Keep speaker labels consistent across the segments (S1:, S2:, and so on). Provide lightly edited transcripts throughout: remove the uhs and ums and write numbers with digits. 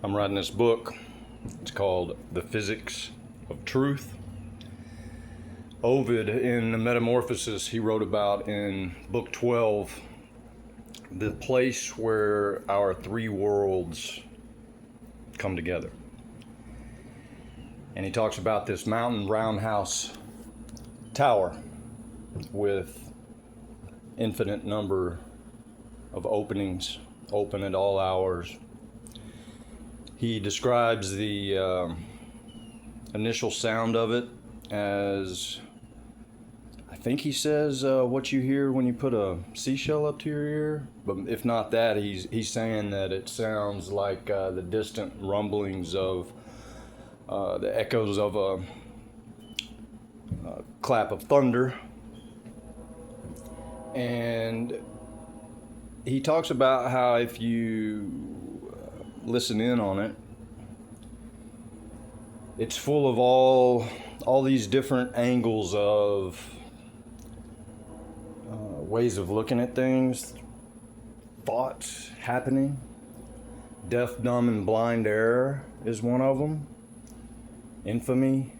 S1: I'm writing this book. It's called The Physics of Truth. Ovid, in the Metamorphosis, he wrote about in book 12 the place where our three worlds come together. And he talks about this mountain roundhouse tower with infinite number of openings, open at all hours. He describes the initial sound of it as, I think he says, what you hear when you put a seashell up to your ear. But if not that, he's saying that it sounds like the distant rumblings of the echoes of a clap of thunder. And he talks about how if you listen in on it, it's full of all these different angles of ways of looking at things, thoughts happening. Deaf, dumb, and blind error is one of them. Infamy.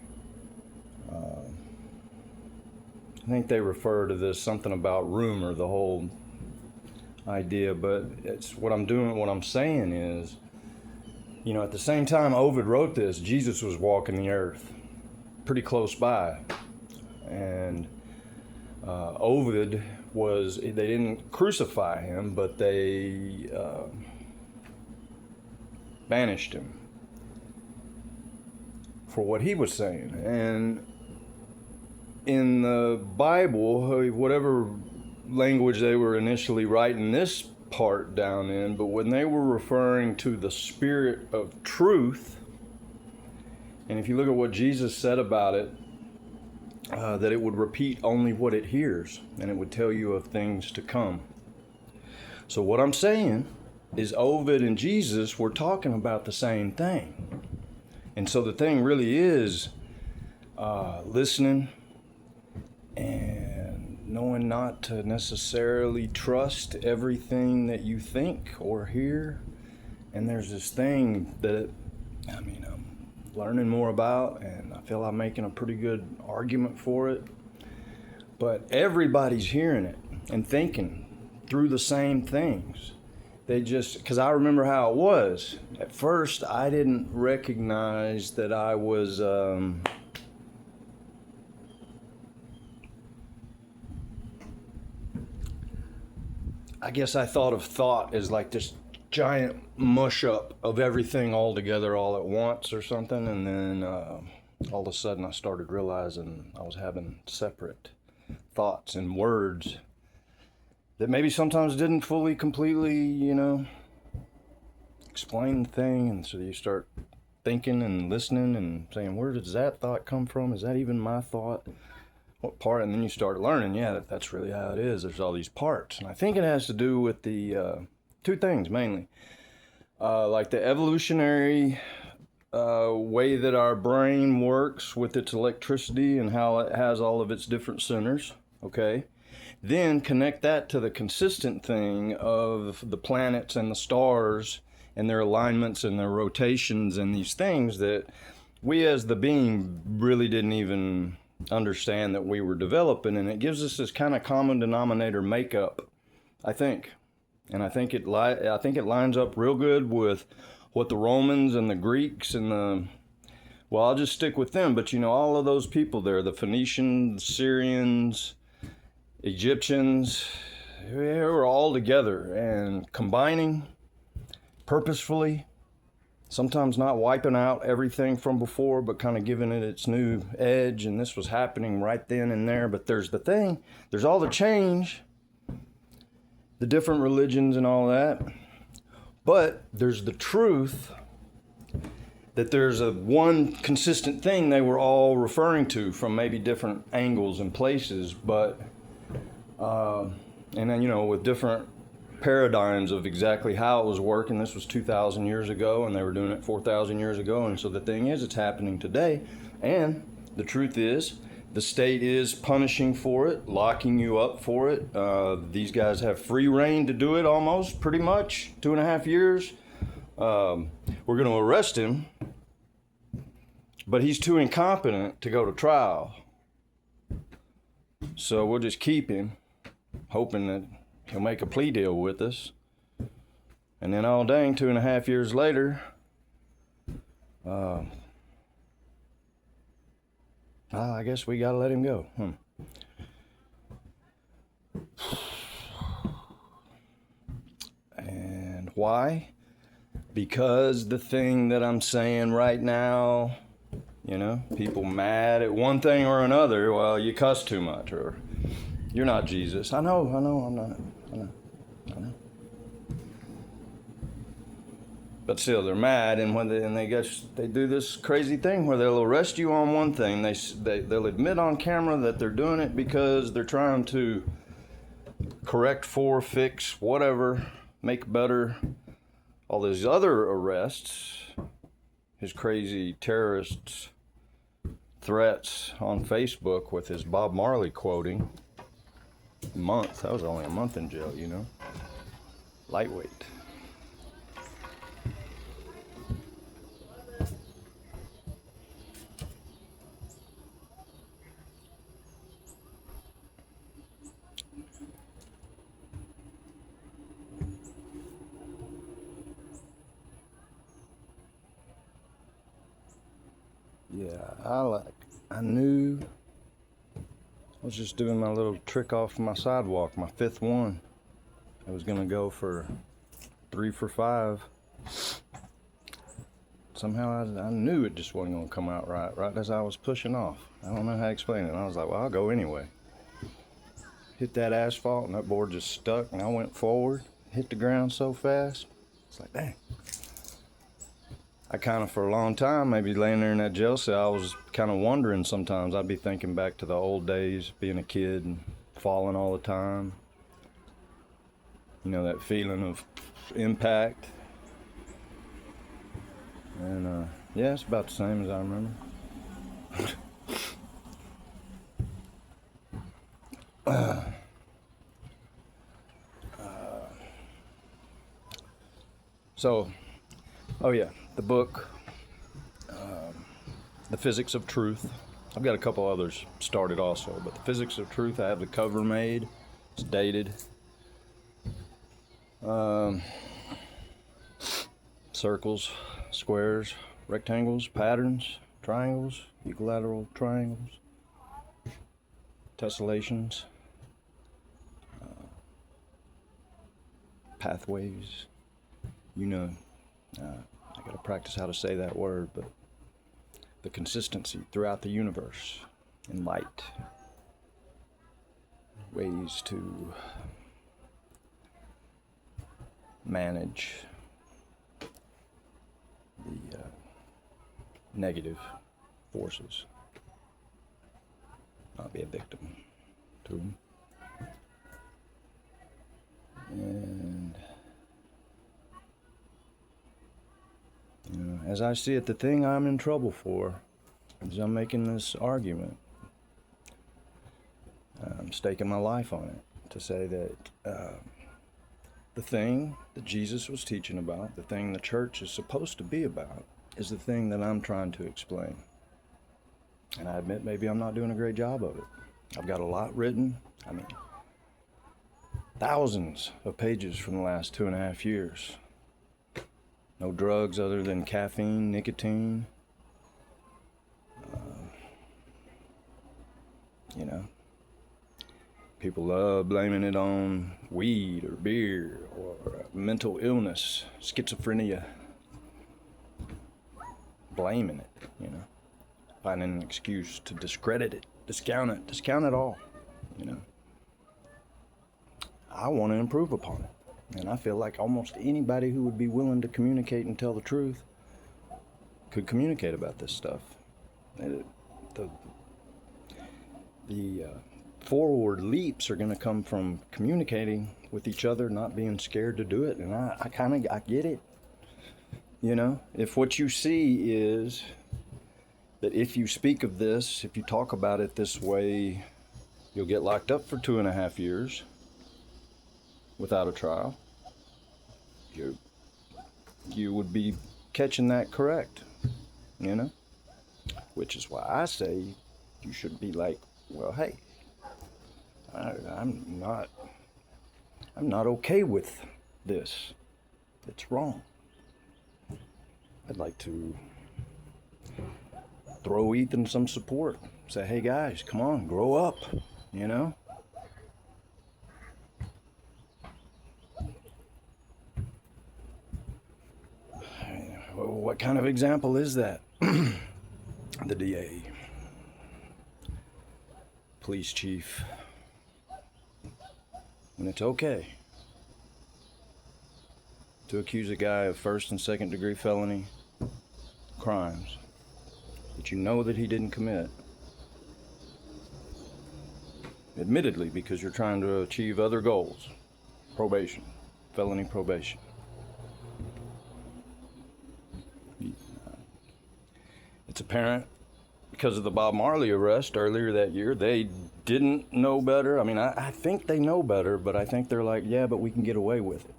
S1: I think they refer to this something about rumor, the whole idea, but it's what I'm saying is, you know, at the same time Ovid wrote this, Jesus was walking the earth pretty close by. And Ovid they didn't crucify him, but they banished him for what he was saying. And in the Bible, whatever language they were initially writing this part down in, but when they were referring to the Spirit of truth, and if you look at what Jesus said about it, that it would repeat only what it hears, and it would tell you of things to come. So what I'm saying is Ovid and Jesus were talking about the same thing. And so the thing really is listening and knowing not to necessarily trust everything that you think or hear. And there's this thing that, I'm learning more about, and I feel I'm making a pretty good argument for it. But everybody's hearing it and thinking through the same things. Because I remember how it was. At first, I didn't recognize that I was... I guess I thought of thought as like this giant mush up of everything all together all at once or something, and then all of a sudden I started realizing I was having separate thoughts and words that maybe sometimes didn't fully, completely, explain the thing. And so you start thinking and listening and saying, where does that thought come from? Is that even my thought? What part? And then you start learning, that's really how it is. There's all these parts. And I think it has to do with the two things mainly. Like the evolutionary way that our brain works with its electricity and how it has all of its different centers, okay? Then connect that to the consistent thing of the planets and the stars and their alignments and their rotations and these things that we as the being really didn't even understand that we were developing. And it gives us this kind of common denominator makeup, I think. And I think it lines up real good with what the Romans and the Greeks and I'll just stick with them, but all of those people there, the Phoenicians, the Syrians, Egyptians, they were all together and combining purposefully, sometimes not wiping out everything from before, but kind of giving it its new edge. And this was happening right then and there. But there's the thing, there's all the change, the different religions and all that. But there's the truth that there's one consistent thing they were all referring to from maybe different angles and places. But, and then, with different paradigms of exactly how it was working. This was 2,000 years ago, and they were doing it 4,000 years ago. And so the thing is, it's happening today. And the truth is, the state is punishing for it, locking you up for it. These guys have free reign to do it almost, pretty much, 2.5 years. we're going to arrest him, but he's too incompetent to go to trial. So we'll just keep him, hoping that he'll make a plea deal with us. And then, all dang, 2.5 years later, I guess we gotta let him go. And why? Because the thing that I'm saying right now, people mad at one thing or another. Well, you cuss too much, or you're not Jesus. I know, I'm not. I know. But still, they're mad, and when they do this crazy thing where they'll arrest you on one thing. They'll admit on camera that they're doing it because they're trying to correct for, fix, whatever, make better all these other arrests, his crazy terrorist threats on Facebook with his Bob Marley quoting. That was only a month in jail, Lightweight. Yeah, I knew I was just doing my little trick off my sidewalk, my 5th one. I was gonna go for 3 for 5. Somehow I knew it just wasn't gonna come out right as I was pushing off. I don't know how to explain it. I was like, well, I'll go anyway. Hit that asphalt and that board just stuck, and I went forward, hit the ground so fast. It's like, dang. I kind of, for a long time, maybe laying there in that jail cell, I was kind of wondering sometimes. I'd be thinking back to the old days, being a kid and falling all the time. That feeling of impact. And, yeah, it's about the same as I remember. The book, The Physics of Truth. I've got a couple others started also, but The Physics of Truth, I have the cover made. It's dated. Circles, squares, rectangles, patterns, triangles, equilateral triangles, tessellations, pathways. I gotta practice how to say that word, but the consistency throughout the universe in light. Ways to manage the negative forces, not be a victim to them. And as I see it, the thing I'm in trouble for is I'm making this argument. I'm staking my life on it to say that the thing that Jesus was teaching about, the thing the church is supposed to be about, is the thing that I'm trying to explain. And I admit maybe I'm not doing a great job of it. I've got a lot written. Thousands of pages from the last 2.5 years. No drugs other than caffeine, nicotine. People love blaming it on weed or beer or mental illness, schizophrenia. Blaming it, Finding an excuse to discredit it, discount it all, I want to improve upon it. And I feel like almost anybody who would be willing to communicate and tell the truth could communicate about this stuff. The forward leaps are going to come from communicating with each other, not being scared to do it. And I get it. If what you see is that if you speak of this, if you talk about it this way, you'll get locked up for 2.5 years without a trial. You would be catching that correct, you know? Which is why I say you should be like, well, hey, I'm not okay with this. It's wrong. I'd like to throw Ethan some support. Say, hey guys, come on, grow up, you know? What kind of example is that? The DA, police chief, and it's okay to accuse a guy of first and second degree felony crimes that you know that he didn't commit, admittedly because you're trying to achieve other goals, probation, felony probation. It's apparent because of the Bob Marley arrest earlier that year, they didn't know better. I mean, I think they know better, but I think they're like, yeah, but we can get away with it,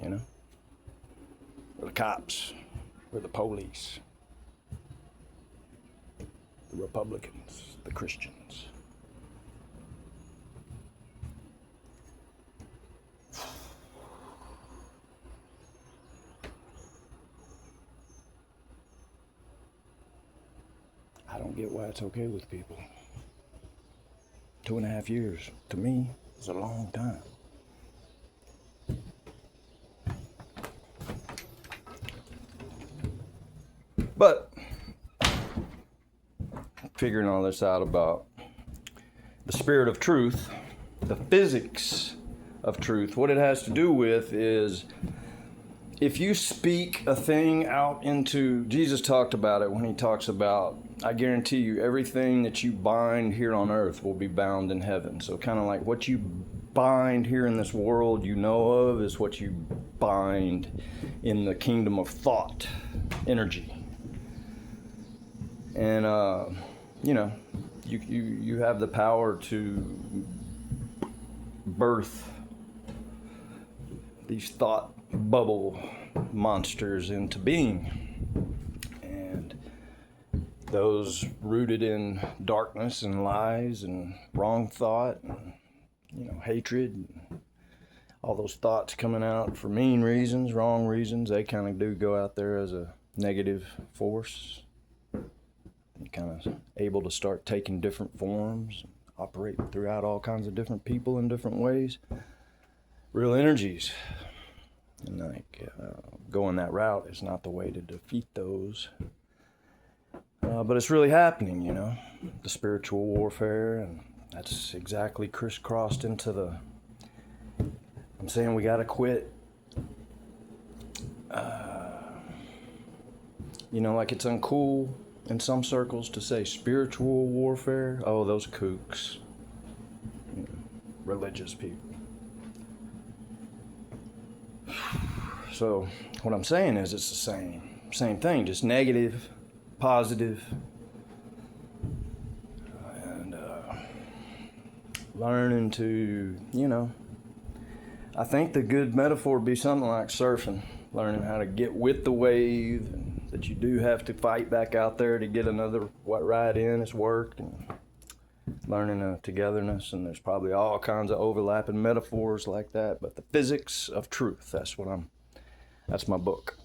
S1: you know? We're the cops, we're the police, the Republicans, the Christians. I don't get why it's okay with people. 2.5 years, to me, is a long time. But, figuring all this out about the spirit of truth, the physics of truth, what it has to do with is, if you speak a thing out into, Jesus talked about it when he talks about, I guarantee you everything that you bind here on earth will be bound in heaven. So kind of like what you bind here in this world you know of is what you bind in the kingdom of thought, energy. And, you know, you have the power to birth these thought bubble monsters into being, and those rooted in darkness and lies and wrong thought and, you know, hatred and all those thoughts coming out for mean reasons, wrong reasons, they kind of do go out there as a negative force. You're kind of able to start taking different forms, operate throughout all kinds of different people in different ways. Real energies. And like going that route is not the way to defeat those. But it's really happening, you know, the spiritual warfare, and that's exactly crisscrossed into the, I'm saying we got to quit. You know, like it's uncool in some circles to say spiritual warfare. Oh, those kooks, you know, religious people. So what I'm saying is it's the same thing, just negative, positive, and learning to, you know, I think the good metaphor would be something like surfing, learning how to get with the wave, and that you do have to fight back out there to get another ride in. It's work, and learning a togetherness, and there's probably all kinds of overlapping metaphors like that, but the physics of truth, that's my book.